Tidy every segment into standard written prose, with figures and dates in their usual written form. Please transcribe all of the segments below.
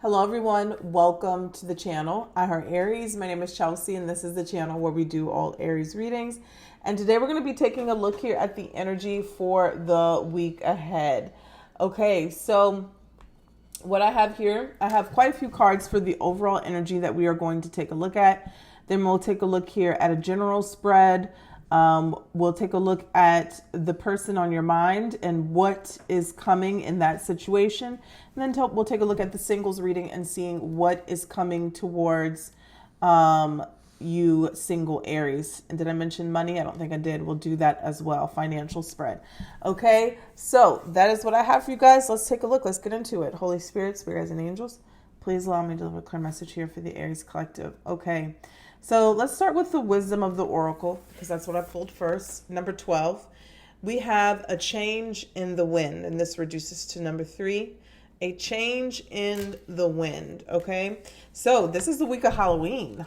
Hello everyone, welcome to the channel. I heart Aries. My name is Chelsea and this is the channel where we do all Aries readings. And today we're going to be taking a look here at the energy for the week ahead. Okay, so what I have here, I have quite a few cards for the overall energy that we are going to take a look at. Then we'll take a look here at a general spread. We'll take a look at the person on your mind and what is coming in that situation. And then we'll take a look at the singles reading and seeing what is coming towards you single Aries. And did I mention money? I don't think I did. We'll do that as well. Financial spread. Okay, so that is what I have for you guys. Let's take a look. Let's get into it. Holy Spirit, spirits and angels, please allow me to deliver a clear message here for the Aries collective. Okay. So let's start with the wisdom of the oracle, because that's what I pulled first. Number 12, we have a change in the wind, and this reduces to number 3, a change in the wind. Okay, so this is the week of Halloween,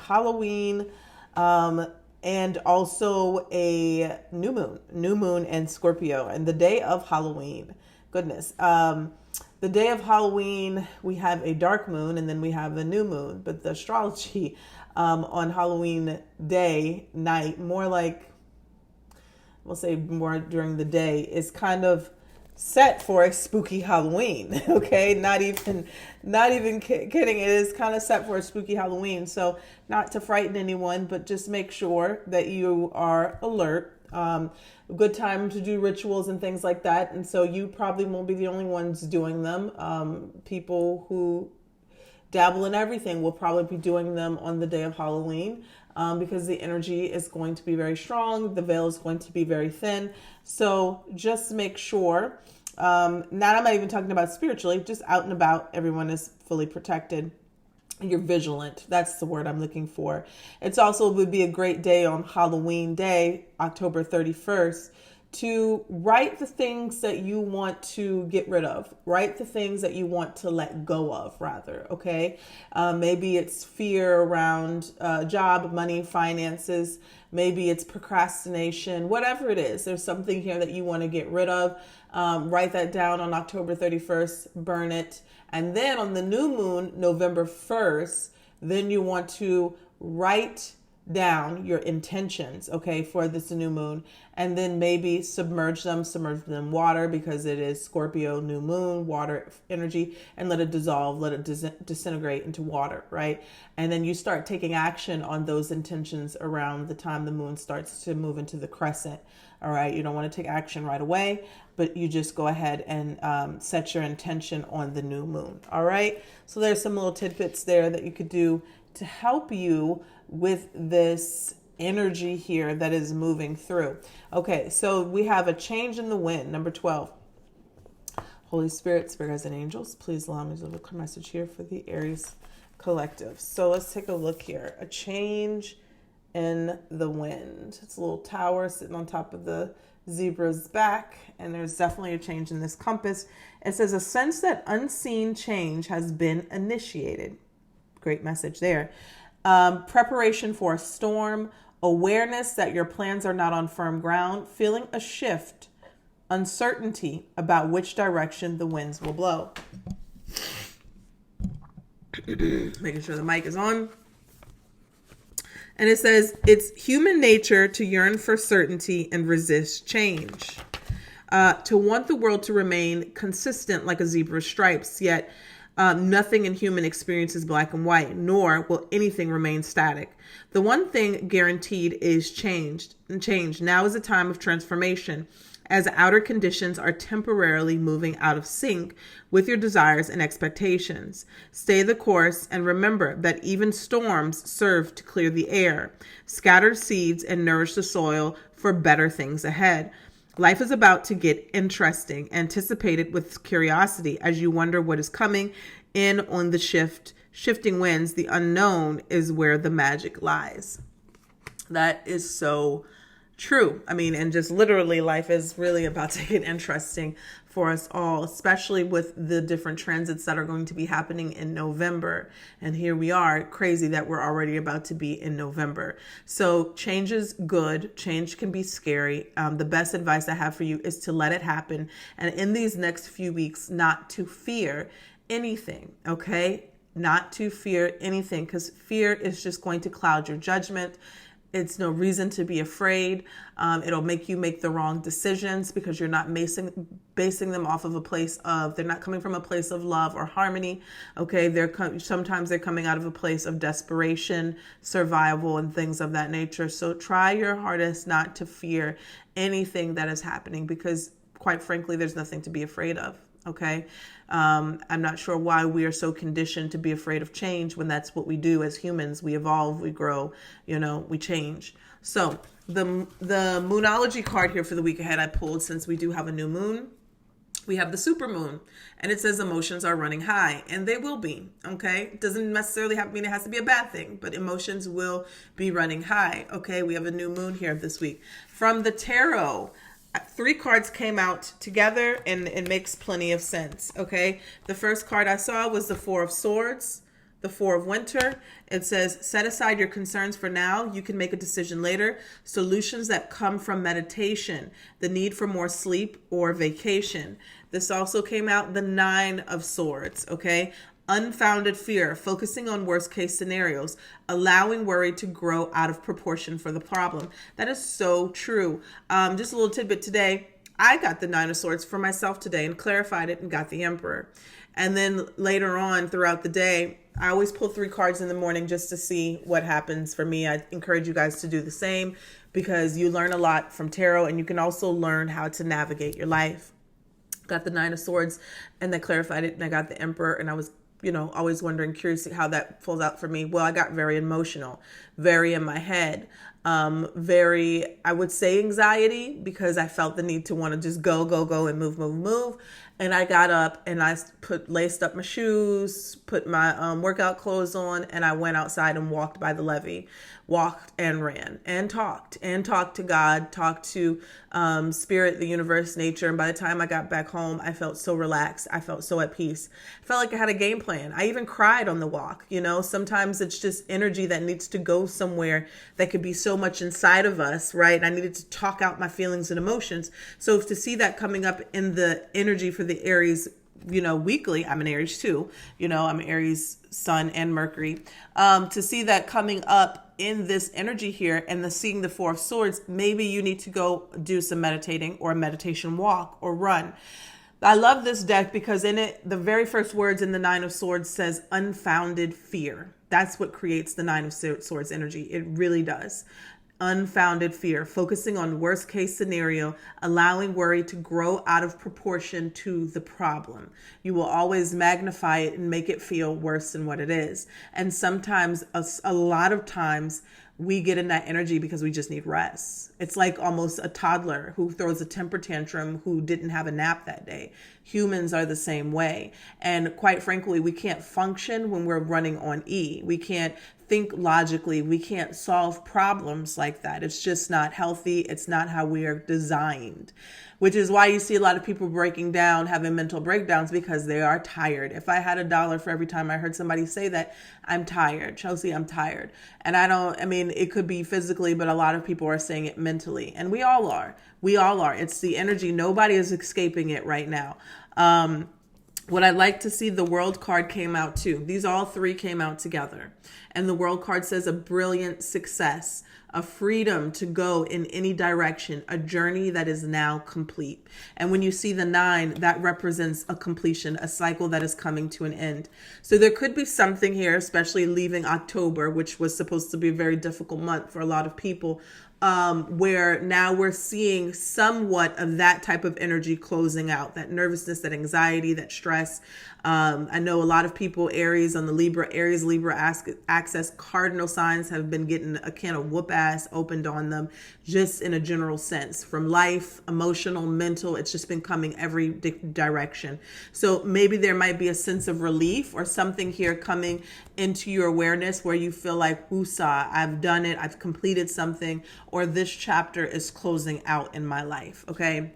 and also a new moon and Scorpio, and the day of Halloween. Goodness. The day of Halloween, we have a dark moon and then we have a new moon. But the astrology on Halloween night, more like, we'll say more during the day, is kind of set for a spooky Halloween. Okay, not even kidding. It is kind of set for a spooky Halloween. So not to frighten anyone, but just make sure that you are alert. A good time to do rituals and things like that. And so you probably won't be the only ones doing them. People who dabble in everything will probably be doing them on the day of Halloween because the energy is going to be very strong. The veil is going to be very thin. So just make sure, now I'm not even talking about spiritually, just out and about, everyone is fully protected. You're vigilant. That's the word I'm looking for. It's also would be a great day on Halloween Day, October 31st, to write the things that you want to get rid of. Write the things that you want to let go of, rather. Okay. Maybe it's fear around job, money, finances. Maybe it's procrastination, whatever it is. There's something here that you want to get rid of. Write that down on October 31st, burn it. And then on the new moon, November 1st, then you want to write down your intentions, okay, for this new moon. And then maybe submerge them in water, because it is Scorpio new moon, water energy, and let it dissolve, let it disintegrate into water, right? And then you start taking action on those intentions around the time the moon starts to move into the crescent. All right, you don't want to take action right away, but you just go ahead and set your intention on the new moon. All right, so there's some little tidbits there that you could do to help you with this energy here that is moving through. Okay, so we have a change in the wind, number 12. Holy Spirit, spirits and angels, please allow me to deliver a message here for the Aries collective. So let's take a look here. A change in the wind. It's a little tower sitting on top of the zebra's back, and there's definitely a change in this compass. It says a sense that unseen change has been initiated. Great message there. Preparation for a storm, awareness that your plans are not on firm ground, feeling a shift, uncertainty about which direction the winds will blow. Making sure the mic is on. And it says, it's human nature to yearn for certainty and resist change. To want the world to remain consistent like a zebra's stripes, yet nothing in human experience is black and white, nor will anything remain static. The one thing guaranteed is change. Now is a time of transformation, as outer conditions are temporarily moving out of sync with your desires and expectations. Stay the course and remember that even storms serve to clear the air, scatter seeds, and nourish the soil for better things ahead. Life is about to get interesting. Anticipate it with curiosity as you wonder what is coming in on the shifting winds. The unknown is where the magic lies. That is so true. I mean, and just literally life is really about to get interesting for us all, especially with the different transits that are going to be happening in November. And here we are, crazy that we're already about to be in November. So change is good. Change can be scary. The best advice I have for you is to let it happen. And in these next few weeks, not to fear anything. Okay. not to fear anything, because fear is just going to cloud your judgment. It's no reason to be afraid. It'll make you make the wrong decisions because you're not basing them off of a place of, they're not coming from a place of love or harmony. Okay, sometimes they're coming out of a place of desperation, survival, and things of that nature. So try your hardest not to fear anything that is happening, because quite frankly, there's nothing to be afraid of. Okay. I'm not sure why we are so conditioned to be afraid of change when that's what we do as humans. We evolve, we grow, we change. So the Moonology card here for the week ahead I pulled, since we do have a new moon, we have the super moon, and it says emotions are running high, and they will be. Okay. It doesn't necessarily mean it has to be a bad thing, but emotions will be running high. Okay. We have a new moon here this week. From the tarot, 3 cards came out together, and it makes plenty of sense. Okay. The first card I saw was the 4 of Swords, the 4 of Winter. It says, set aside your concerns for now. You can make a decision later. Solutions that come from meditation, the need for more sleep or vacation. This also came out the 9 of Swords. Okay. Unfounded fear, focusing on worst case scenarios, allowing worry to grow out of proportion for the problem. That is so true. Just a little tidbit today. I got the 9 of Swords for myself today and clarified it and got the Emperor. And then later on throughout the day, I always pull 3 cards in the morning just to see what happens for me. I encourage you guys to do the same, because you learn a lot from tarot, and you can also learn how to navigate your life. Got the 9 of Swords, and I clarified it, and I got the Emperor, and I was always wondering, curious how that falls out for me. Well, I got very emotional, very in my head, very, I would say anxiety, because I felt the need to want to just go and move. And I got up and I laced up my shoes, put my workout clothes on, and I went outside and walked by the levee, walked and ran and talked to God, talked to spirit, the universe, nature. And by the time I got back home, I felt so relaxed. I felt so at peace. I felt like I had a game plan. I even cried on the walk. Sometimes it's just energy that needs to go somewhere that could be so much inside of us, right? And I needed to talk out my feelings and emotions. So to see that coming up in the energy for the Aries, weekly, I'm an Aries too, I'm an Aries sun and Mercury, to see that coming up in this energy here, and seeing the 4 of Swords, maybe you need to go do some meditating or a meditation walk or run. I love this deck because in it, the very first words in the 9 of Swords says unfounded fear. That's what creates the 9 of Swords energy. It really does. Unfounded fear, focusing on worst case scenario, allowing worry to grow out of proportion to the problem. You will always magnify it and make it feel worse than what it is. And sometimes, a lot of times, we get in that energy because we just need rest. It's like almost a toddler who throws a temper tantrum who didn't have a nap that day. Humans are the same way. And quite frankly, we can't function when we're running on E. We can't think logically. We can't solve problems like that. It's just not healthy. It's not how we are designed, which is why you see a lot of people breaking down, having mental breakdowns, because they are tired. If I had $1 for every time I heard somebody say that, I'm tired. Chelsea, I'm tired. And it could be physically, but a lot of people are saying it mentally. And we all are. It's the energy. Nobody is escaping it right now. What I'd like to see, the World card came out too. These all 3 came out together. And the World card says a brilliant success, a freedom to go in any direction, a journey that is now complete. And when you see the 9, that represents a completion, a cycle that is coming to an end. So there could be something here, especially leaving October, which was supposed to be a very difficult month for a lot of people, where now we're seeing somewhat of that type of energy closing out, that nervousness, that anxiety, that stress. I know a lot of people, Aries on the Aries Libra access cardinal signs have been getting a can of whoop ass opened on them, just in a general sense, from life, emotional, mental. It's just been coming every direction. So maybe there might be a sense of relief or something here coming into your awareness where you feel like, woosah, I've done it, I've completed something, or this chapter is closing out in my life. Okay.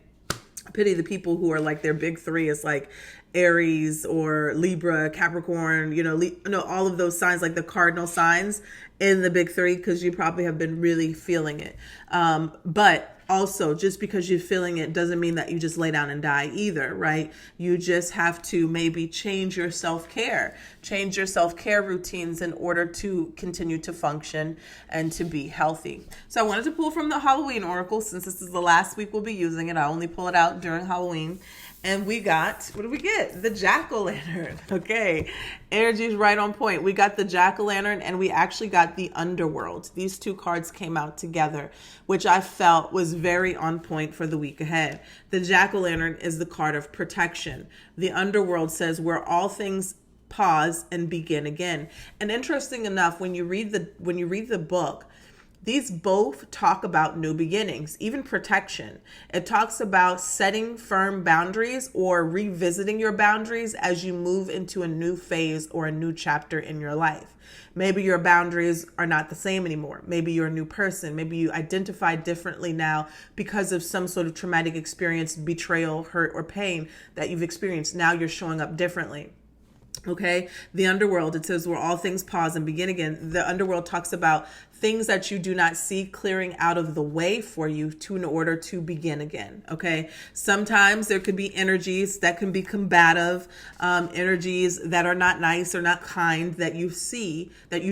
I pity the people who are like, their big 3 is like Aries or Libra, Capricorn, all of those signs, like the cardinal signs in the big 3, because you probably have been really feeling it. But also, just because you're feeling it doesn't mean that you just lay down and die either, right? You just have to maybe change your self-care routines in order to continue to function and to be healthy. So I wanted to pull from the Halloween Oracle, since this is the last week we'll be using it. I only pull it out during Halloween. And we got, what do we get? The Jack-o'-lantern. Okay. Energy is right on point. We got the Jack-o'-lantern and we actually got the Underworld. These two cards came out together, which I felt was very on point for the week ahead. The Jack-o'-lantern is the card of protection. The Underworld says where all things pause and begin again. And interesting enough, when you read the book, these both talk about new beginnings, even protection. It talks about setting firm boundaries or revisiting your boundaries as you move into a new phase or a new chapter in your life. Maybe your boundaries are not the same anymore. Maybe you're a new person. Maybe you identify differently now because of some sort of traumatic experience, betrayal, hurt, or pain that you've experienced. Now you're showing up differently. Okay. The Underworld, it says where all things pause and begin again. The Underworld talks about things that you do not see clearing out of the way for you in order to begin again. Okay. Sometimes there could be energies that can be combative, energies that are not nice or not kind that you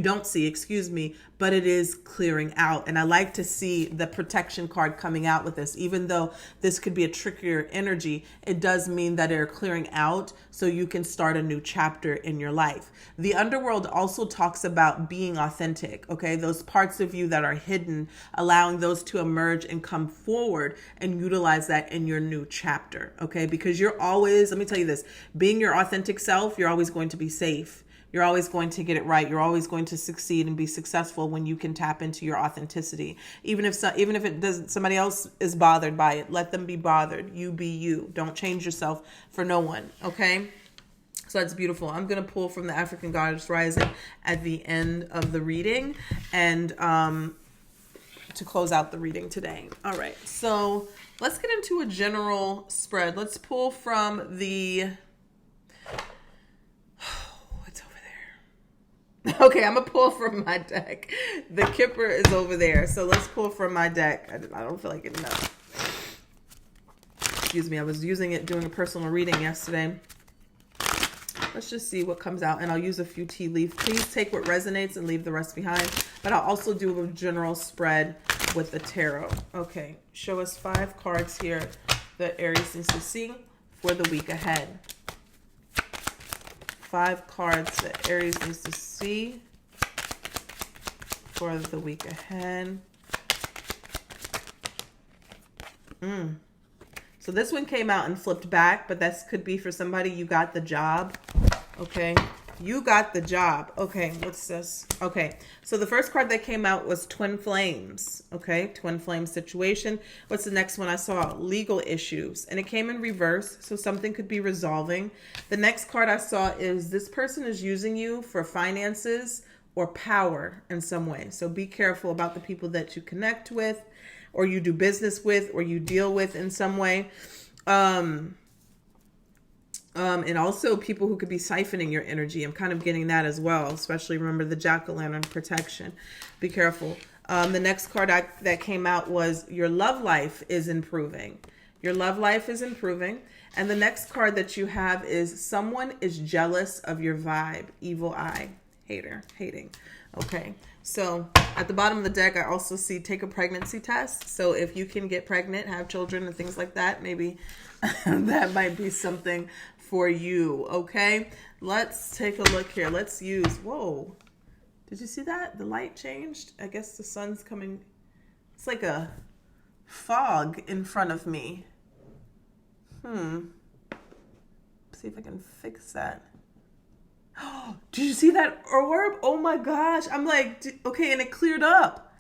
don't see, but it is clearing out. And I like to see the protection card coming out with this. Even though this could be a trickier energy, it does mean that they're clearing out so you can start a new chapter in your life. The Underworld also talks about being authentic, okay? Those parts of you that are hidden, allowing those to emerge and come forward and utilize that in your new chapter, okay? Because you're always, let me tell you this, being your authentic self, you're always going to be safe. You're always going to get it right. You're always going to succeed and be successful when you can tap into your authenticity. Even if it doesn't, somebody else is bothered by it, let them be bothered. You be you. Don't change yourself for no one. Okay. So that's beautiful. I'm going to pull from the African Goddess Rising at the end of the reading and to close out the reading today. All right. So let's get into a general spread. Let's pull from the... Okay, I'm going to pull from my deck. The Kipper is over there. So let's pull from my deck. I don't feel like getting up. Excuse me. I was using it doing a personal reading yesterday. Let's just see what comes out. And I'll use a few tea leaves. Please take what resonates and leave the rest behind. But I'll also do a general spread with the tarot. Okay, show us 5 cards here that Aries needs to see for the week ahead. 5 cards that Aries needs to see for the week ahead. So this one came out and flipped back, but this could be for somebody. You got the job. Okay. You got the job. Okay. What's this? Okay. So the first card that came out was Twin Flames. Okay. Twin Flame situation. What's the next one I saw? Legal issues. And it came in reverse. So something could be resolving. The next card I saw is this person is using you for finances or power in some way. So be careful about the people that you connect with or you do business with or you deal with in some way. And also people who could be siphoning your energy. I'm kind of getting that as well, especially remember the Jack-o'-lantern protection. Be careful. The next card that came out was your love life is improving. Your love life is improving. And the next card that you have is someone is jealous of your vibe. Evil eye. Hating. Okay. So at the bottom of the deck, I also see take a pregnancy test. So if you can get pregnant, have children and things like that, maybe that might be something for you. Okay. Let's take a look here. Let's use, whoa. Did you see that? The light changed. I guess the sun's coming. It's like a fog in front of me. See if I can fix that. Did you see that orb? Oh my gosh. I'm like, okay, and it cleared up.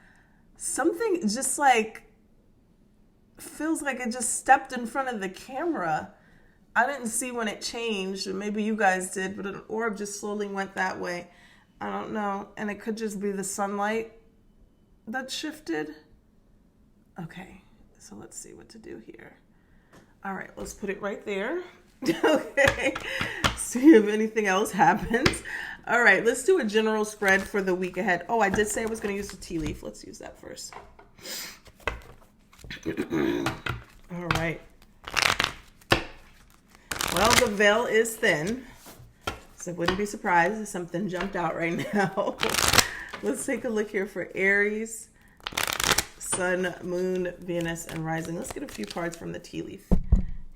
Something just like feels like it just stepped in front of the camera. I didn't see when it changed. Maybe you guys did, but an orb just slowly went that way. I don't know. And it could just be the sunlight that shifted. Okay, so let's see what to do here. All right, let's put it right there. Okay, see if anything else happens. All right, let's do a general spread for the week ahead. Oh, I did say I was going to use the tea leaf. Let's use that first. All right. Well, the veil is thin, so I wouldn't be surprised if something jumped out right now. Let's take a look here for Aries, Sun, Moon, Venus, and Rising. Let's get a few cards from the tea leaf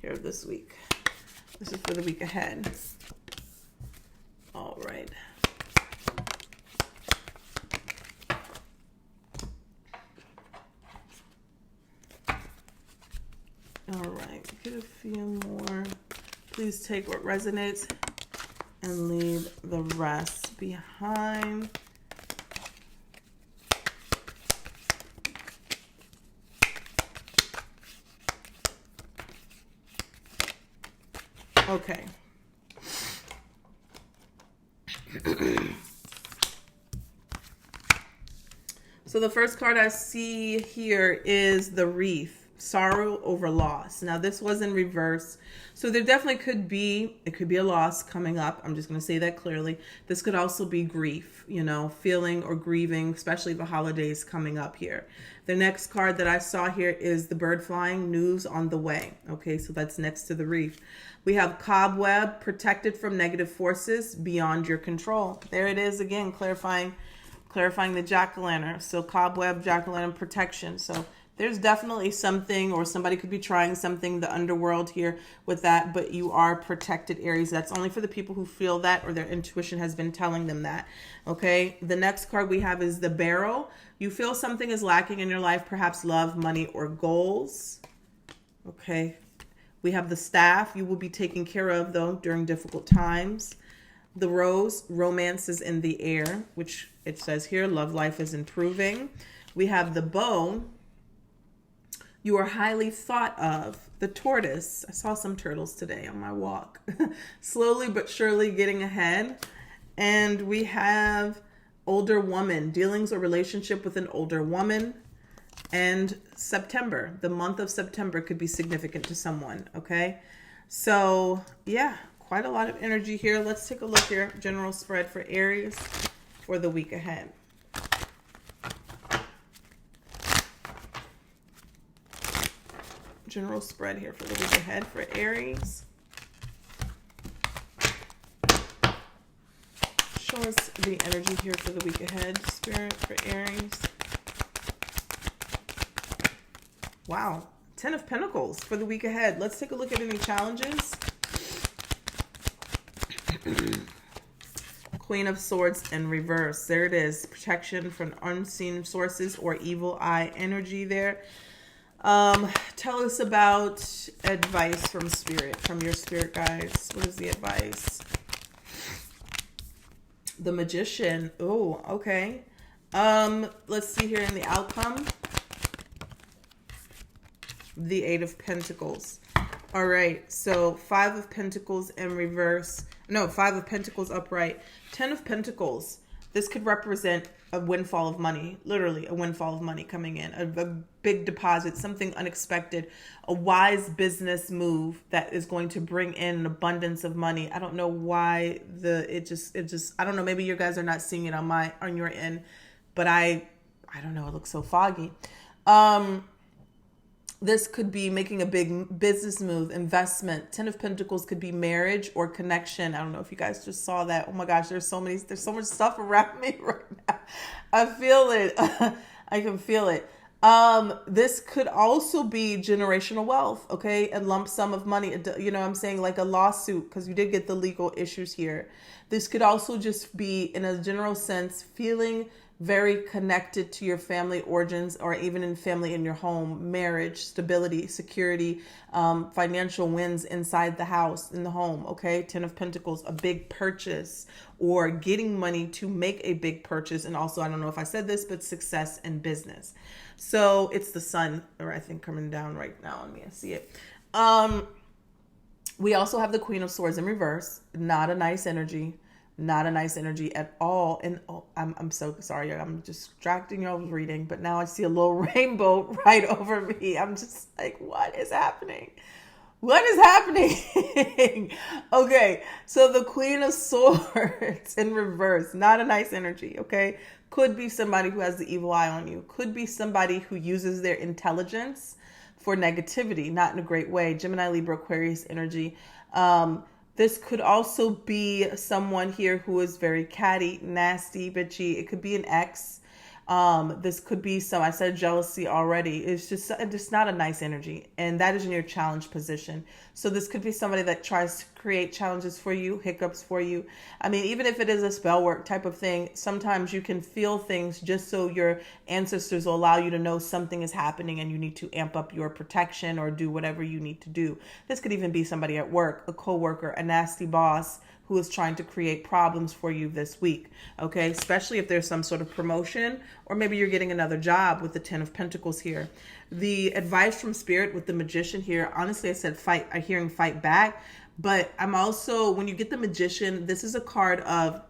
here this week. This is for the week ahead. All right. All right, get a few more. Please take what resonates and leave the rest behind. Okay. So the first card I see here is the Reef. Sorrow over loss. Now this was in reverse, so there definitely could be a loss coming up. I'm just going to say that clearly. This could also be grief, feeling or grieving, especially the holidays coming up here. The next card that I saw here is the bird flying, news on the way. Okay, so that's next to the Reef. We have cobweb, protected from negative forces beyond your control. There it is again, clarifying the jack-o'-lantern. So cobweb, jack-o'-lantern, protection. So there's definitely something, or somebody could be trying something, the underworld here with that, but you are protected, Aries. That's only for the people who feel that, or their intuition has been telling them that. Okay, the next card we have is the Barrel. You feel something is lacking in your life, perhaps love, money, or goals. Okay, we have the Staff. You will be taken care of, though, during difficult times. The Rose, romance is in the air, which it says here, love life is improving. We have the Bow. You are highly thought of. The Tortoise. I saw some turtles today on my walk. Slowly but surely getting ahead. And we have older woman. Dealings or relationship with an older woman. And September. The month of September could be significant to someone. Okay. So, yeah. Quite a lot of energy here. Let's take a look here. General spread for Aries for the week ahead. General spread here for the week ahead for Aries. Show us the energy here for the week ahead, Spirit, for Aries. Wow. 10 of Pentacles for the week ahead. Let's take a look at any challenges. Queen of Swords in reverse. There it is. Protection from unseen sources or evil eye energy there. Tell us about advice from Spirit, from your Spirit guides. What is the advice? The Magician. Oh, okay. Let's see here in the outcome. The 8 of Pentacles. All right. So 5 of Pentacles in reverse. No, 5 of Pentacles upright. 10 of Pentacles. This could represent a windfall of money, literally a windfall of money coming in, a big deposit, something unexpected, a wise business move that is going to bring in an abundance of money. I don't know why it just I don't know, maybe you guys are not seeing it on your end, but I don't know, it looks so foggy. This could be making a big business move, investment. 10 of Pentacles could be marriage or connection. I don't know if you guys just saw that. Oh my gosh, there's so much stuff around me right now. I feel it. I can feel it. This could also be generational wealth, okay? A lump sum of money, I'm saying like a lawsuit, because you did get the legal issues here. This could also just be, in a general sense, feeling very connected to your family origins, or even in family in your home, marriage, stability, security, financial wins inside the house, in the home, okay? 10 of Pentacles, a big purchase, or getting money to make a big purchase. And also, I don't know if I said this, but success in business. So it's the sun, or I think coming down right now on me. I see it. We also have the Queen of Swords in reverse. Not a nice energy. Not a nice energy at all. And I'm so sorry. I'm distracting you. I was reading, but now I see a little rainbow right over me. I'm just like, what is happening? What is happening? Okay, so the Queen of Swords in reverse, not a nice energy, okay? Could be somebody who has the evil eye on you. Could be somebody who uses their intelligence for negativity, not in a great way. Gemini, Libra, Aquarius energy. This could also be someone here who is very catty, nasty, bitchy. It could be an ex. This could be I said jealousy already. It's just not a nice energy. And that is in your challenge position. So this could be somebody that tries to create challenges for you, hiccups for you. I mean, even if it is a spell work type of thing, sometimes you can feel things just so your ancestors will allow you to know something is happening and you need to amp up your protection or do whatever you need to do. This could even be somebody at work, a coworker, a nasty boss, who is trying to create problems for you this week, okay? Especially if there's some sort of promotion or maybe you're getting another job with the 10 of Pentacles here. The advice from Spirit with the Magician here, honestly, I said fight. I'm hearing fight back, but I'm also, when you get the Magician, this is a card of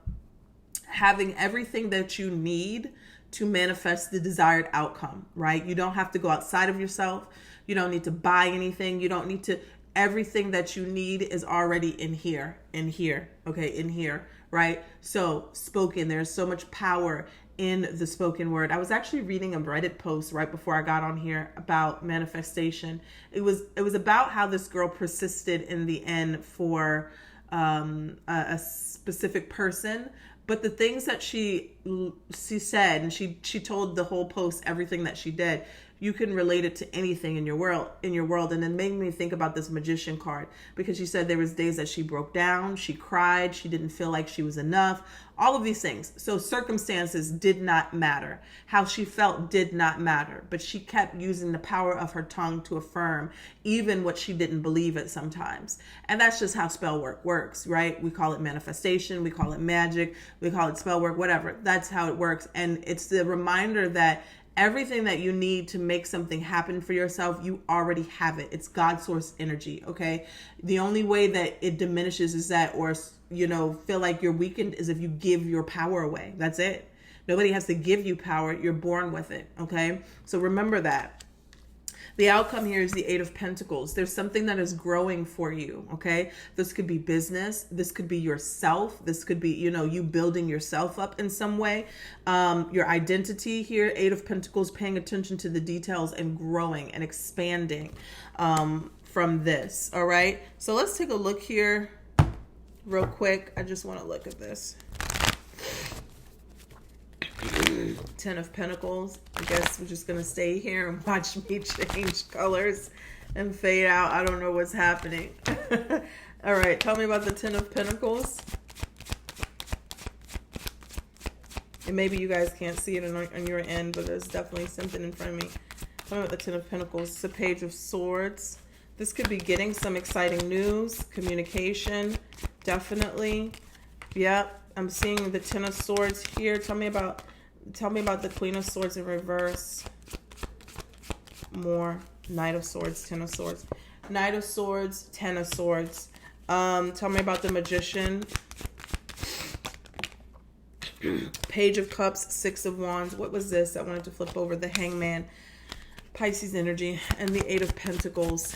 having everything that you need to manifest the desired outcome, right? You don't have to go outside of yourself. You don't need to buy anything. You don't need to... Everything that you need is already in here, okay, in here, right? So spoken, there's so much power in the spoken word. I was actually reading a Reddit post right before I got on here about manifestation. It was about how this girl persisted in the end for a specific person, but the things that she said, and she told the whole post everything that she did. You can relate it to anything in your world. And it made me think about this Magician card, because she said there was days that she broke down, she cried, she didn't feel like she was enough, all of these things. So circumstances did not matter. How she felt did not matter, but she kept using the power of her tongue to affirm even what she didn't believe it sometimes. And that's just how spell work works, right? We call it manifestation, we call it magic, we call it spell work, whatever. That's how it works. And it's the reminder that everything that you need to make something happen for yourself, you already have it. It's God source energy, okay? The only way that it diminishes is that, or, feel like you're weakened, is if you give your power away. That's it. Nobody has to give you power. You're born with it, okay? So remember that. The outcome here is the 8 of Pentacles. There's something that is growing for you, okay? This could be business. This could be yourself. This could be, you building yourself up in some way. Your identity here, 8 of Pentacles, paying attention to the details and growing and expanding from this, all right? So let's take a look here real quick. I just want to look at this. 10 of Pentacles. I guess we're just going to stay here and watch me change colors and fade out. I don't know what's happening. All right. Tell me about the 10 of Pentacles. And maybe you guys can't see it on your end, but there's definitely something in front of me. Tell me about the 10 of Pentacles. It's a Page of Swords. This could be getting some exciting news, communication, definitely. Yep. I'm seeing the 10 of Swords here. Tell me about the Queen of Swords in reverse. More. Knight of Swords, 10 of Swords. Knight of Swords, 10 of Swords. Tell me about the Magician. Page of Cups, 6 of Wands. What was this? I wanted to flip over. The Hangman. Pisces energy. And the 8 of Pentacles.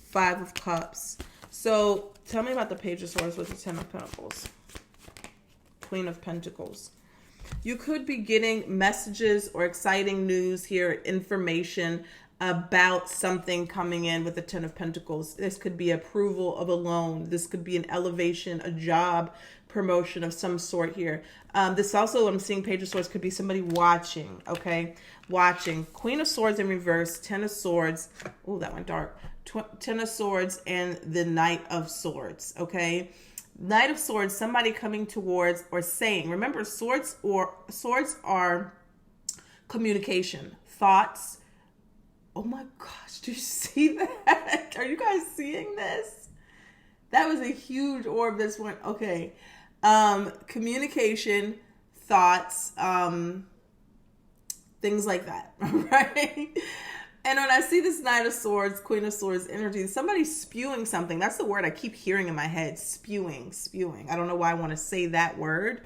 5 of Cups. So tell me about the Page of Swords with the 10 of Pentacles. Queen of Pentacles. You could be getting messages or exciting news here, information about something coming in with the 10 of Pentacles. This could be approval of a loan. This could be an elevation, a job, promotion of some sort here. This also, I'm seeing Page of Swords, could be somebody watching, okay? Watching. Queen of Swords in reverse, 10 of Swords. Oh, that went dark. 10 of Swords and the Knight of Swords, okay? Knight of Swords, somebody coming towards or saying, remember, swords are communication, thoughts. Oh my gosh, do you see that? Are you guys seeing this? That was a huge orb this one. Okay. Communication, thoughts, things like that, right? And when I see this Knight of Swords, Queen of Swords energy, somebody's spewing something. That's the word I keep hearing in my head. Spewing. I don't know why I want to say that word,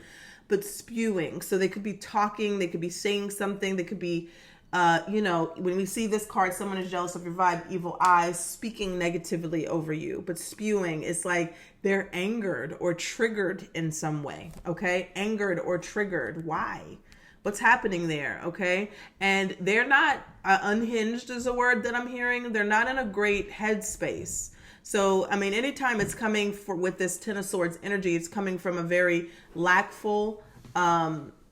but spewing. So they could be talking, they could be saying something, they could be When we see this card, someone is jealous of your vibe, evil eyes, speaking negatively over you, but spewing. It's like they're angered or triggered in some way. Okay. Angered or triggered. Why? What's happening there? Okay. And they're not unhinged is a word that I'm hearing. They're not in a great headspace. So, I mean, anytime it's coming with this Ten of Swords energy, it's coming from a very lackful,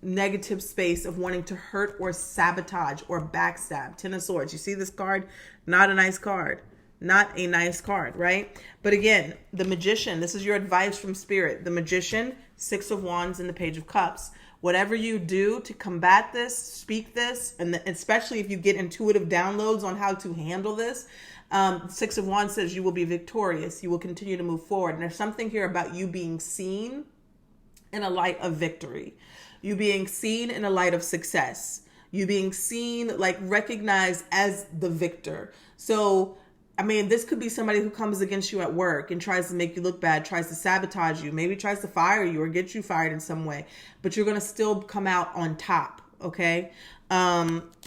negative space of wanting to hurt or sabotage or backstab. Ten of Swords. You see this card? Not a nice card. Not a nice card, right? But again, the Magician. This is your advice from Spirit. The Magician, Six of Wands, and the Page of Cups. Whatever you do to combat this, speak this, and especially if you get intuitive downloads on how to handle this, Six of Wands says you will be victorious. You will continue to move forward. And there's something here about you being seen in a light of victory. You being seen in a light of success. You being seen, like recognized as the victor. So, I mean, this could be somebody who comes against you at work and tries to make you look bad, tries to sabotage you, maybe tries to fire you or get you fired in some way. But you're going to still come out on top, okay?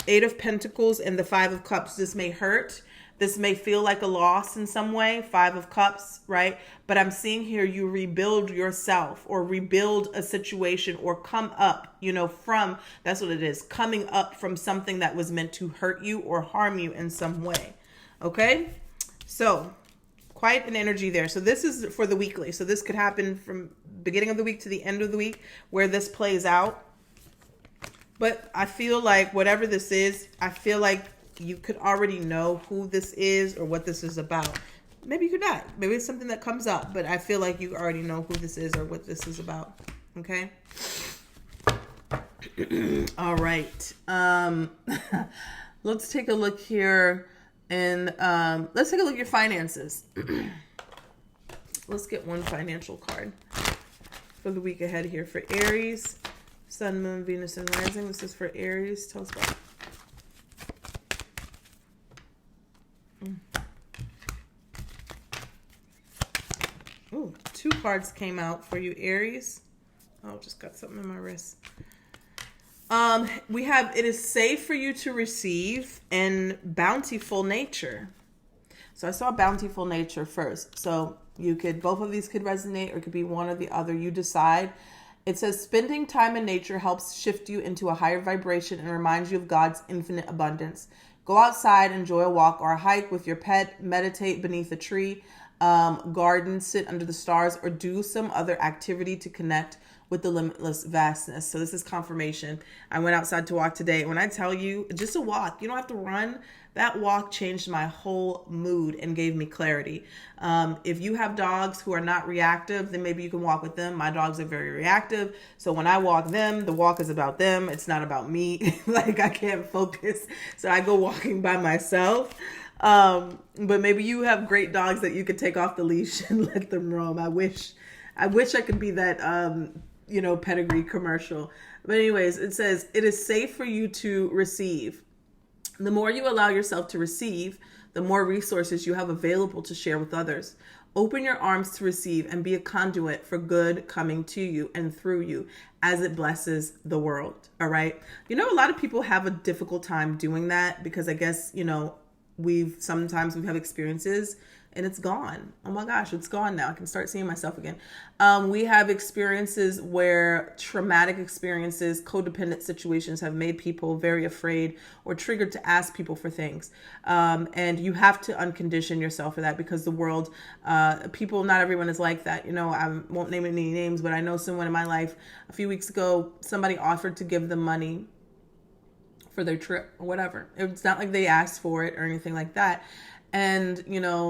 Eight of Pentacles and the Five of Cups. This may hurt. This may feel like a loss in some way, Five of Cups, right? But I'm seeing here you rebuild yourself or rebuild a situation or come up, from, that's what it is, coming up from something that was meant to hurt you or harm you in some way, okay? So quite an energy there. So this is for the weekly. So this could happen from beginning of the week to the end of the week where this plays out. But I feel like whatever this is, I feel like you could already know who this is or what this is about. Maybe you could not. Maybe it's something that comes up, but I feel like you already know who this is or what this is about. Okay. All right. Let's take a look here and let's take a look at your finances. Let's get one financial card for the week ahead here for Aries, Sun, Moon, Venus, and Rising. This is for Aries. Tell us about it. Ooh, two cards came out for you, Aries. Oh, just got something in my wrist. We have, it is safe for you to receive, and bountiful nature. So I saw bountiful nature first. So you could, both of these could resonate or it could be one or the other. You decide. It says spending time in nature helps shift you into a higher vibration and reminds you of God's infinite abundance. Go outside, enjoy a walk or a hike with your pet, meditate beneath a tree, garden, sit under the stars, or do some other activity to connect with the limitless vastness. So this is confirmation. I went outside to walk today. When I tell you, just a walk, you don't have to run. That walk changed my whole mood and gave me clarity. If you have dogs who are not reactive, then maybe you can walk with them. My dogs are very reactive. So when I walk them, the walk is about them. It's not about me. Like I can't focus. So I go walking by myself. But maybe you have great dogs that you could take off the leash and let them roam. I wish I could be that, pedigree commercial. But anyways, it says it is safe for you to receive. The more you allow yourself to receive, the more resources you have available to share with others. Open your arms to receive and be a conduit for good coming to you and through you as it blesses the world. All right. A lot of people have a difficult time doing that because I guess, we've had experiences and it's gone. Oh my gosh, it's gone now. I can start seeing myself again. We have experiences where traumatic experiences, codependent situations have made people very afraid or triggered to ask people for things. And you have to uncondition yourself for that because the world, people, not everyone is like that. I won't name any names, but I know someone in my life a few weeks ago, somebody offered to give them money for their trip or whatever. It's not like they asked for it or anything like that. And,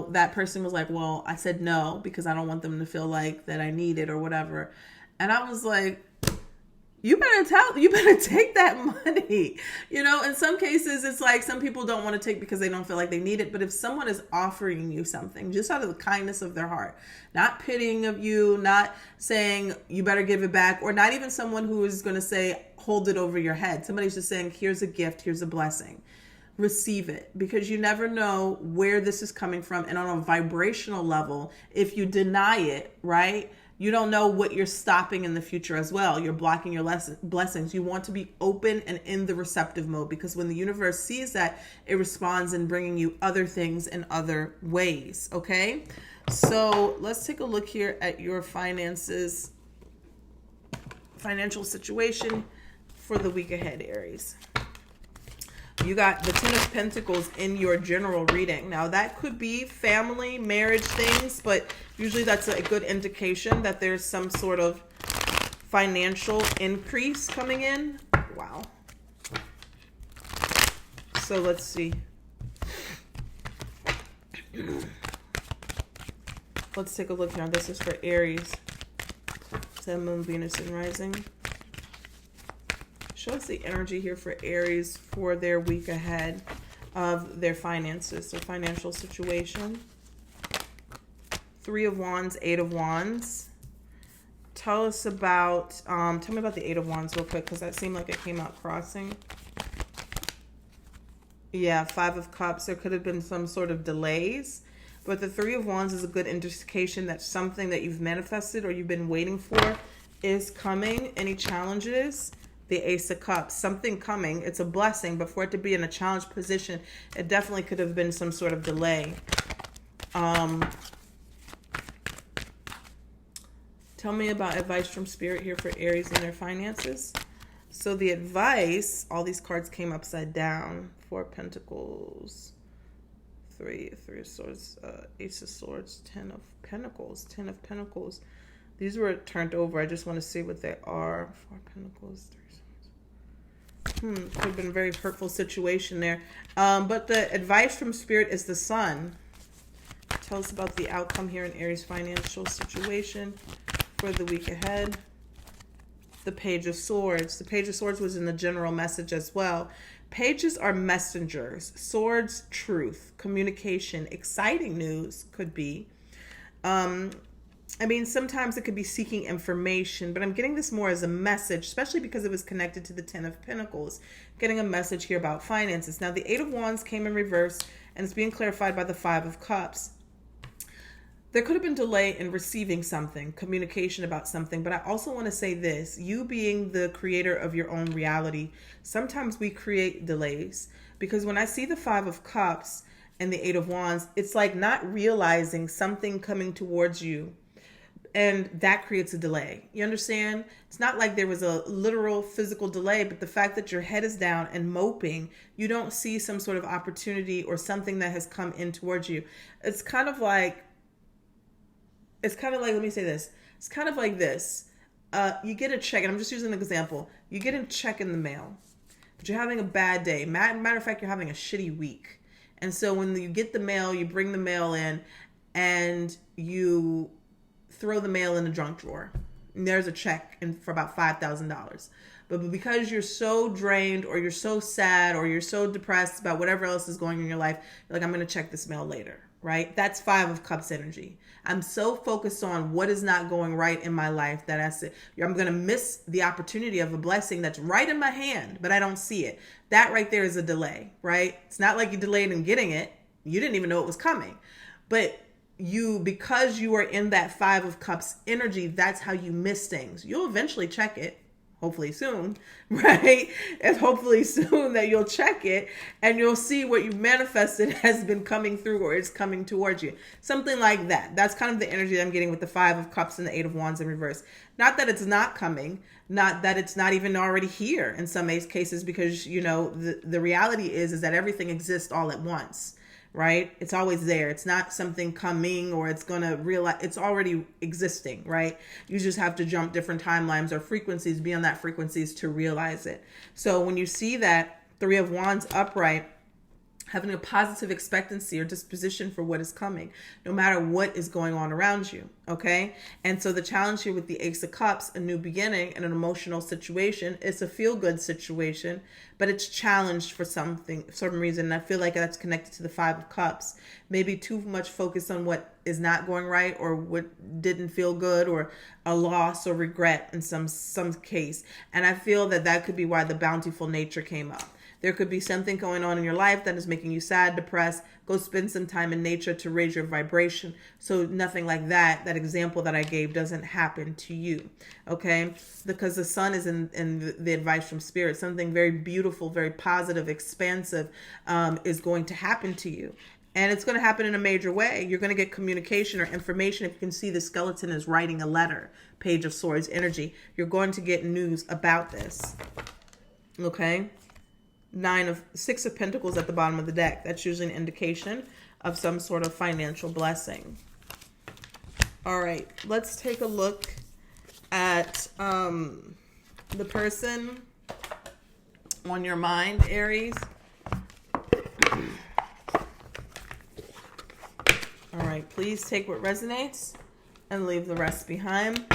that person was like, well, I said no, because I don't want them to feel like that I need it or whatever. And I was like, you better take that money. In some cases, it's like some people don't want to take because they don't feel like they need it. But if someone is offering you something just out of the kindness of their heart, not pitying of you, not saying you better give it back, or not even someone who is going to say, hold it over your head. Somebody's just saying, here's a gift, here's a blessing. Receive it, because you never know where this is coming from. And on a vibrational level, if you deny it, right, You don't know what you're stopping in the future as well. You're blocking your blessings. You want to be open and in the receptive mode, because when the universe sees that, it responds in bringing you other things in other ways. Okay? So let's take a look here at your finances, financial situation for the week ahead, Aries. You got the Ten of Pentacles in your general reading. Now, that could be family, marriage things, but usually that's a good indication that there's some sort of financial increase coming in. Wow. So let's see. Let's take a look now. This is for Aries. Sun, Moon, Venus, and Rising. Show us the energy here for Aries for their week ahead of their finances, their financial situation. 3 of Wands, 8 of Wands. Tell us about, tell me about the 8 of Wands real quick, because that seemed like it came out crossing. Yeah, 5 of Cups. There could have been some sort of delays, but the 3 of Wands is a good indication that something that you've manifested or you've been waiting for is coming. Any challenges? The Ace of Cups, something coming. It's a blessing, but for it to be in a challenged position, it definitely could have been some sort of delay. Tell me about advice from Spirit here for Aries and their finances. So the advice, all these cards came upside down. 4 of Pentacles, 3 of Swords, Ace of Swords, 10 of Pentacles, 10 of Pentacles. These were turned over. I just want to see what they are. 4 Pentacles, 3 Swords. Could have been a very hurtful situation there. But the advice from Spirit is the Sun. Tell us about the outcome here in Aries' financial situation for the week ahead. The Page of Swords. The Page of Swords was in the general message as well. Pages are messengers. Swords, truth, communication, exciting news could be. I mean, sometimes it could be seeking information, but I'm getting this more as a message, especially because it was connected to the 10 of Pentacles. Getting a message here about finances. Now, the 8 of Wands came in reverse, and it's being clarified by the 5 of Cups. There could have been delay in receiving something, communication about something, but I also want to say this. You being the creator of your own reality, sometimes we create delays, because when I see the 5 of Cups and the 8 of Wands, it's like not realizing something coming towards you. And that creates a delay. You understand? It's not like there was a literal physical delay, but the fact that your head is down and moping, you don't see some sort of opportunity or something that has come in towards you. It's kind of like, let me say this. It's kind of like this. You get a check, and I'm just using an example. You get a check in the mail, but you're having a bad day. Matter of fact, you're having a shitty week. And so when you get the mail, you bring the mail in, and you throw the mail in the junk drawer. And there's a check for about $5,000. But because you're so drained, or you're so sad, or you're so depressed about whatever else is going on in your life, you're like, I'm going to check this mail later, right? That's 5 of Cups energy. I'm so focused on what is not going right in my life that I'm going to miss the opportunity of a blessing that's right in my hand, but I don't see it. That right there is a delay, right? It's not like you delayed in getting it. You didn't even know it was coming. But because you are in that 5 of Cups energy, that's how you miss things. You'll eventually check it, hopefully soon, right? It's hopefully soon that you'll check it, and you'll see what you manifested has been coming through, or is coming towards you. Something like that. That's kind of the energy that I'm getting with the 5 of Cups and the 8 of Wands in reverse. Not that it's not coming, not that it's not even already here in some cases, because, the reality is that everything exists all at once. Right? It's always there. It's not something coming, or it's going to realize it's already existing, right? You just have to jump different timelines or frequencies, be on that frequencies to realize it. So when you see that 3 of Wands upright, having a positive expectancy or disposition for what is coming, no matter what is going on around you, okay? And so the challenge here with the Ace of Cups, a new beginning in an emotional situation, it's a feel-good situation, but it's challenged for some reason. And I feel like that's connected to the 5 of Cups. Maybe too much focus on what is not going right, or what didn't feel good, or a loss or regret in some case. And I feel that could be why the bountiful nature came up. There could be something going on in your life that is making you sad, depressed. Go spend some time in nature to raise your vibration. So nothing like that example that I gave doesn't happen to you. Okay? Because the sun is in the advice from spirit. Something very beautiful, very positive, expansive is going to happen to you. And it's going to happen in a major way. You're going to get communication or information. If you can see, the skeleton is writing a letter, Page of Swords energy. You're going to get news about this. Okay? 6 of Pentacles at the bottom of the deck. That's usually an indication of some sort of financial blessing. All right. Let's take a look at the person on your mind, Aries. All right, please take what resonates and leave the rest behind.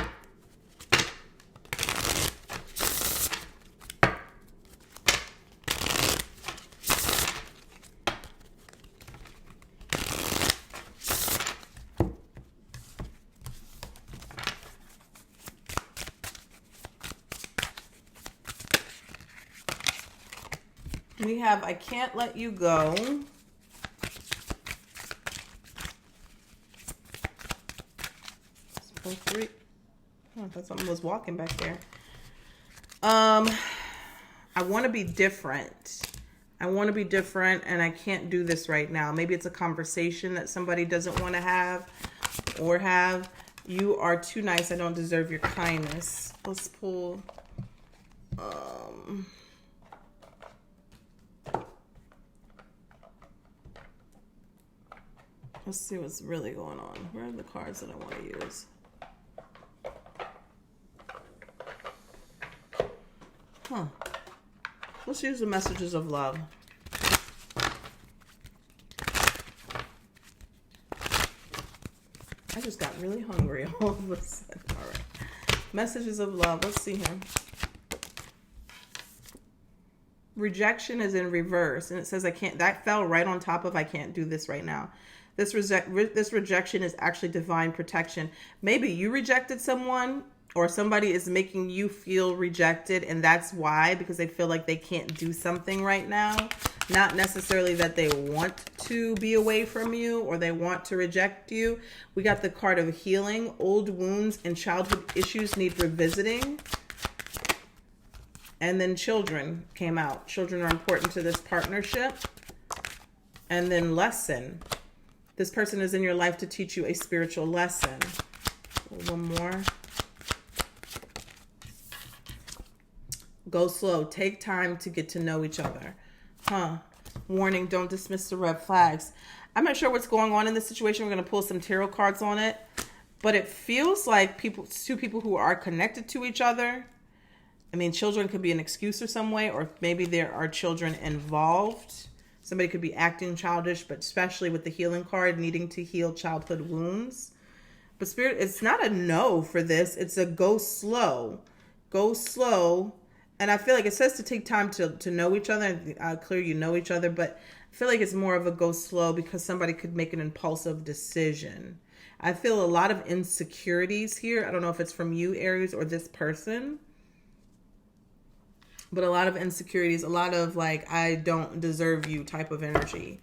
We have, I can't let you go. Three. Oh, that's someone was walking back there. I want to be different. I want to be different, and I can't do this right now. Maybe it's a conversation that somebody doesn't want to have or have. You are too nice. I don't deserve your kindness. Let's pull. Let's see what's really going on. Where are the cards that I want to use? Let's use the messages of love. I just got really hungry all of a sudden. All right. Messages of love. Let's see here. Rejection is in reverse. And it says I can't. That fell right on top of I can't do this right now. This rejection is actually divine protection. Maybe you rejected someone, or somebody is making you feel rejected, and that's why, because they feel like they can't do something right now. Not necessarily that they want to be away from you or they want to reject you. We got the card of healing. Old wounds and childhood issues need revisiting. And then children came out. Children are important to this partnership. And then lesson. This person is in your life to teach you a spiritual lesson. One more. Go slow. Take time to get to know each other. Warning, don't dismiss the red flags. I'm not sure what's going on in this situation. We're going to pull some tarot cards on it. But it feels like two people who are connected to each other. I mean, children could be an excuse or some way, or maybe there are children involved. Somebody could be acting childish, but especially with the healing card, needing to heal childhood wounds. But Spirit, it's not a no for this. It's a go slow. Go slow. And I feel like it says to take time to know each other. Clear you know each other, but I feel like it's more of a go slow because somebody could make an impulsive decision. I feel a lot of insecurities here. I don't know if it's from you, Aries, or this person. But a lot of insecurities, a lot of like, I don't deserve you type of energy.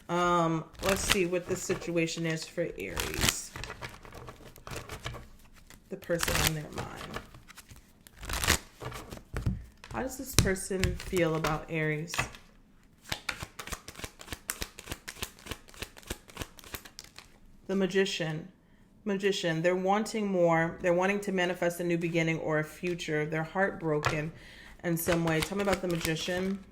Let's see what the situation is for Aries. The person on their mind. How does this person feel about Aries? The Magician. They're wanting more. They're wanting to manifest a new beginning or a future. They're heartbroken in some way. Tell me about the Magician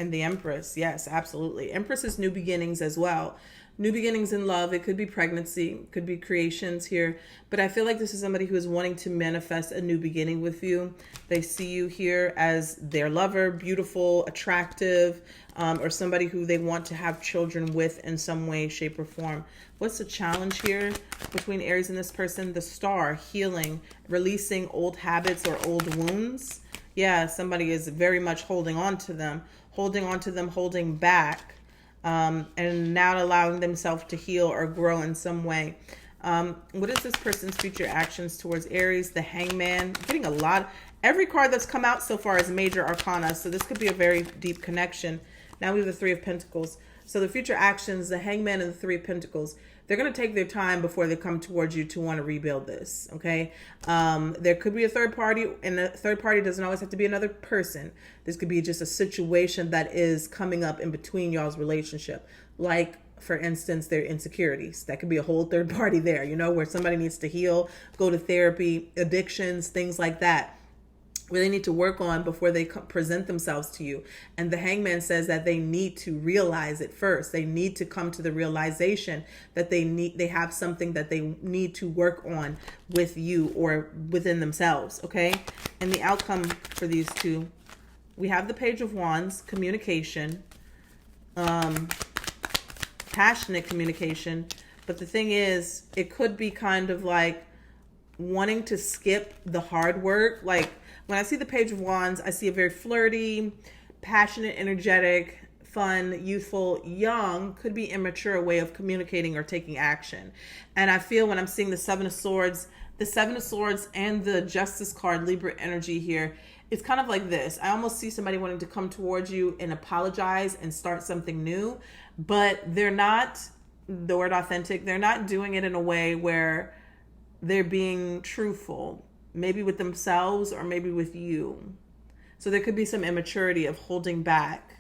and the Empress. Yes, absolutely. Empress is new beginnings as well. New beginnings in love. It could be pregnancy, could be creations here. But I feel like this is somebody who is wanting to manifest a new beginning with you. They see you here as their lover, beautiful, attractive, or somebody who they want to have children with in some way, shape, or form. What's the challenge here between Aries and this person? The Star, healing, releasing old habits or old wounds. Yeah, somebody is very much holding on to them, holding back. And not allowing themselves to heal or grow in some way. What is this person's future actions towards Aries? The Hangman. I'm getting a lot. Every card that's come out so far is major arcana, so this could be a very deep connection. Now we have the Three of Pentacles. So the future actions, the Hangman and the Three of Pentacles, they're going to take their time before they come towards you to want to rebuild this, okay? There could be a third party, and the third party doesn't always have to be another person. This could be just a situation that is coming up in between y'all's relationship. Like, for instance, their insecurities. That could be a whole third party there, you know, where somebody needs to heal, go to therapy, addictions, things like that, where they need to work on before they present themselves to you. And the Hangman says that they need to realize it first. They need to come to the realization that they have something that they need to work on with you or within themselves, okay? And the outcome for these two, we have the Page of Wands, communication, passionate communication. But the thing is, it could be kind of like wanting to skip the hard work. Like, when I see the Page of Wands, I see a very flirty, passionate, energetic, fun, youthful, young, could be immature way of communicating or taking action. And I feel when I'm seeing the Seven of Swords and the Justice card, Libra energy here, it's kind of like this. I almost see somebody wanting to come towards you and apologize and start something new, but they're not, the word authentic, they're not doing it in a way where they're being truthful. Maybe with themselves or maybe with you. So there could be some immaturity of holding back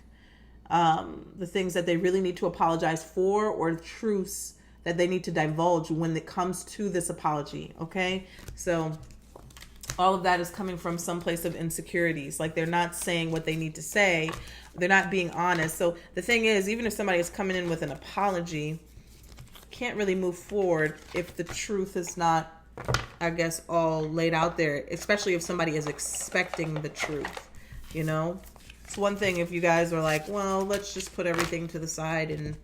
the things that they really need to apologize for, or truths that they need to divulge when it comes to this apology, okay? So all of that is coming from some place of insecurities. Like, they're not saying what they need to say. They're not being honest. So the thing is, even if somebody is coming in with an apology, can't really move forward if the truth is not, I guess, all laid out there, especially if somebody is expecting the truth, you know? It's one thing if you guys are like, well, let's just put everything to the side and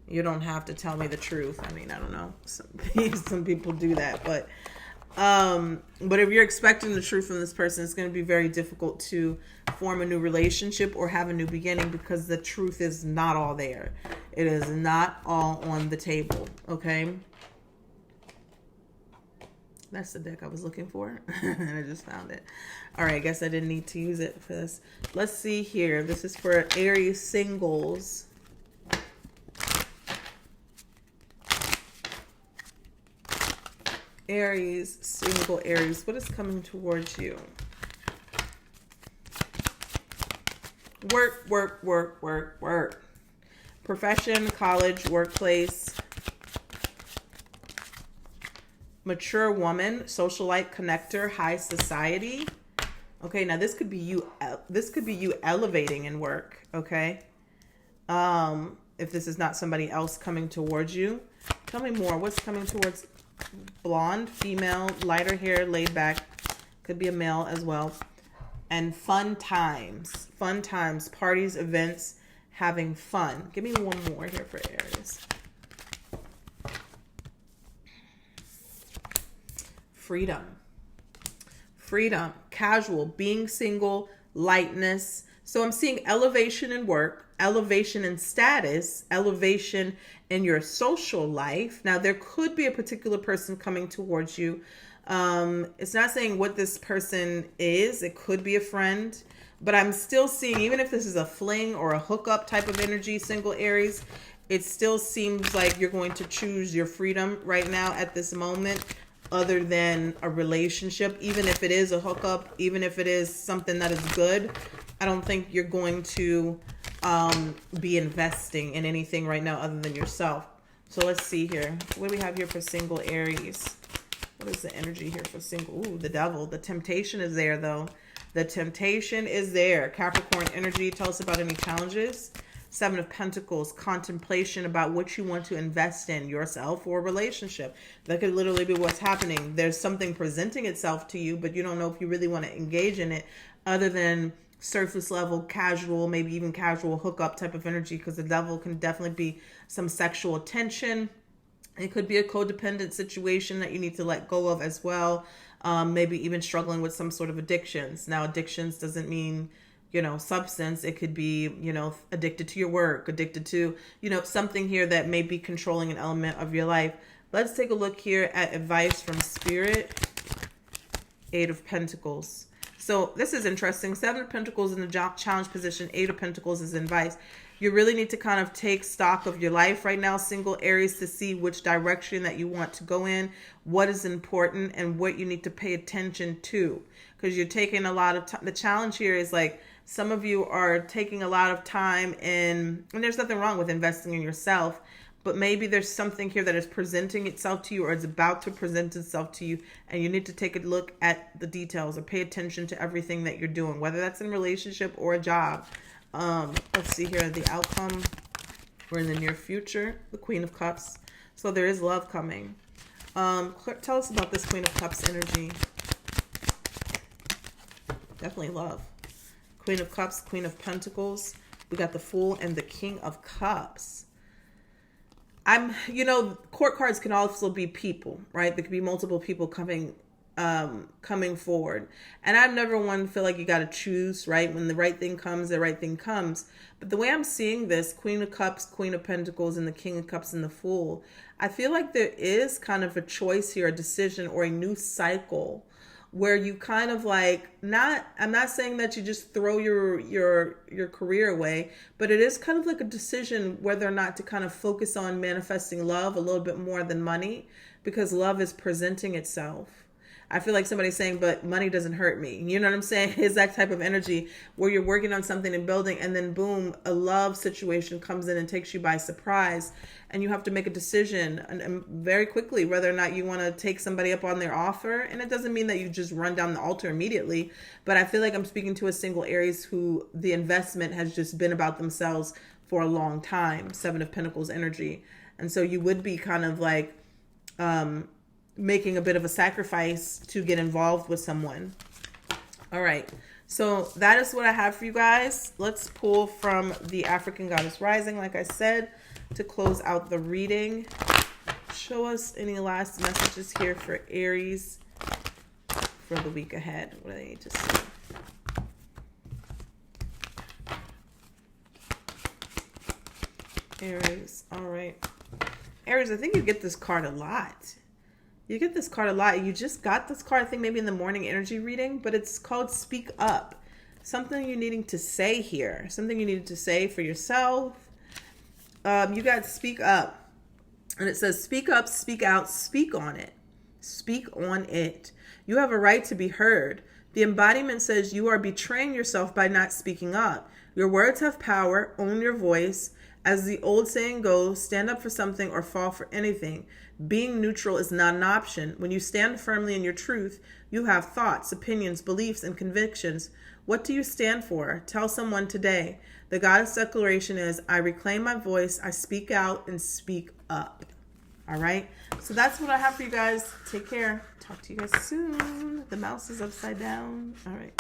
you don't have to tell me the truth. I mean, I don't know. Some people do that, but if you're expecting the truth from this person, it's going to be very difficult to form a new relationship or have a new beginning, because the truth is not all there. It is not all on the table, okay? That's the deck I was looking for. And I just found it. All right, I guess I didn't need to use it for this. Let's see here. This is for Aries singles. Aries, single Aries. What is coming towards you? Work, work, work, work, work. Profession, college, workplace. Mature woman, socialite, connector, high society. Okay, now this could be you. This could be you elevating in work. Okay, if this is not somebody else coming towards you, tell me more. What's coming towards? Blonde, female, lighter hair, laid back. Could be a male as well. And fun times, parties, events, having fun. Give me one more here for Aries. Freedom, casual, being single, lightness. So I'm seeing elevation in work, elevation in status, elevation in your social life. Now, there could be a particular person coming towards you. It's not saying what this person is. It could be a friend, but I'm still seeing, even if this is a fling or a hookup type of energy, single Aries, it still seems like you're going to choose your freedom right now at this moment, other than a relationship. Even if it is a hookup, even if it is something that is good, I don't think you're going to be investing in anything right now other than yourself. So let's see here. What do we have here for single Aries? What is the energy here for single? Ooh, the devil. The temptation is there, though. The temptation is there. Capricorn energy. Tell us about any challenges. Seven of Pentacles, contemplation about what you want to invest in, yourself or a relationship. That could literally be what's happening. There's something presenting itself to you, but you don't know if you really want to engage in it, other than surface level, casual, maybe even casual hookup type of energy, because the devil can definitely be some sexual tension. It could be a codependent situation that you need to let go of as well. Maybe even struggling with some sort of addictions. Now, addictions doesn't mean, substance. It could be, addicted to your work, addicted to, something here that may be controlling an element of your life. Let's take a look here at advice from Spirit. 8 of Pentacles. So this is interesting. 7 of Pentacles in the challenge position. 8 of Pentacles is advice. You really need to kind of take stock of your life right now, single Aries, to see which direction that you want to go in, what is important, and what you need to pay attention to. Because you're taking a lot of time. The challenge here is like some of you are taking a lot of time in, and there's nothing wrong with investing in yourself, but maybe there's something here that is presenting itself to you or is about to present itself to you, and you need to take a look at the details or pay attention to everything that you're doing, whether that's in a relationship or a job. Let's see here, the outcome. We're in the near future, the Queen of Cups. So there is love coming. Tell us about this Queen of Cups energy. Definitely love. Queen of Cups, Queen of Pentacles. We got the Fool and the King of Cups. Court cards can also be people, right? There could be multiple people coming forward. And I've never one to feel like you got to choose, right? When the right thing comes, the right thing comes. But the way I'm seeing this, Queen of Cups, Queen of Pentacles, and the King of Cups and the Fool, I feel like there is kind of a choice here, a decision or a new cycle where you kind of like, I'm not saying that you just throw your career away, but it is kind of like a decision whether or not to kind of focus on manifesting love a little bit more than money, because love is presenting itself. I feel like somebody's saying, but money doesn't hurt me. You know what I'm saying? It's that type of energy where you're working on something and building, and then boom, a love situation comes in and takes you by surprise. And you have to make a decision and very quickly whether or not you want to take somebody up on their offer. And it doesn't mean that you just run down the altar immediately. But I feel like I'm speaking to a single Aries who the investment has just been about themselves for a long time. 7 of Pentacles energy. And so you would be kind of like making a bit of a sacrifice to get involved with someone. All right. So that is what I have for you guys. Let's pull from the African Goddess Rising, like I said, to close out the reading. Show us any last messages here for Aries for the week ahead. What do they need to say? Aries. All right. Aries, I think you get this card a lot. You get this card a lot. You just got this card, I think maybe in the morning energy reading, but it's called Speak Up. Something you're needing to say here. Something you needed to say for yourself. You got Speak Up. And it says, speak up, speak out, speak on it. Speak on it. You have a right to be heard. The embodiment says you are betraying yourself by not speaking up. Your words have power. Own your voice. As the old saying goes, stand up for something or fall for anything. Being neutral is not an option. When you stand firmly in your truth, you have thoughts, opinions, beliefs, and convictions. What do you stand for? Tell someone today. The goddess declaration is, I reclaim my voice, I speak out and speak up. All right? So that's what I have for you guys. Take care. Talk to you guys soon. The mouse is upside down. All right.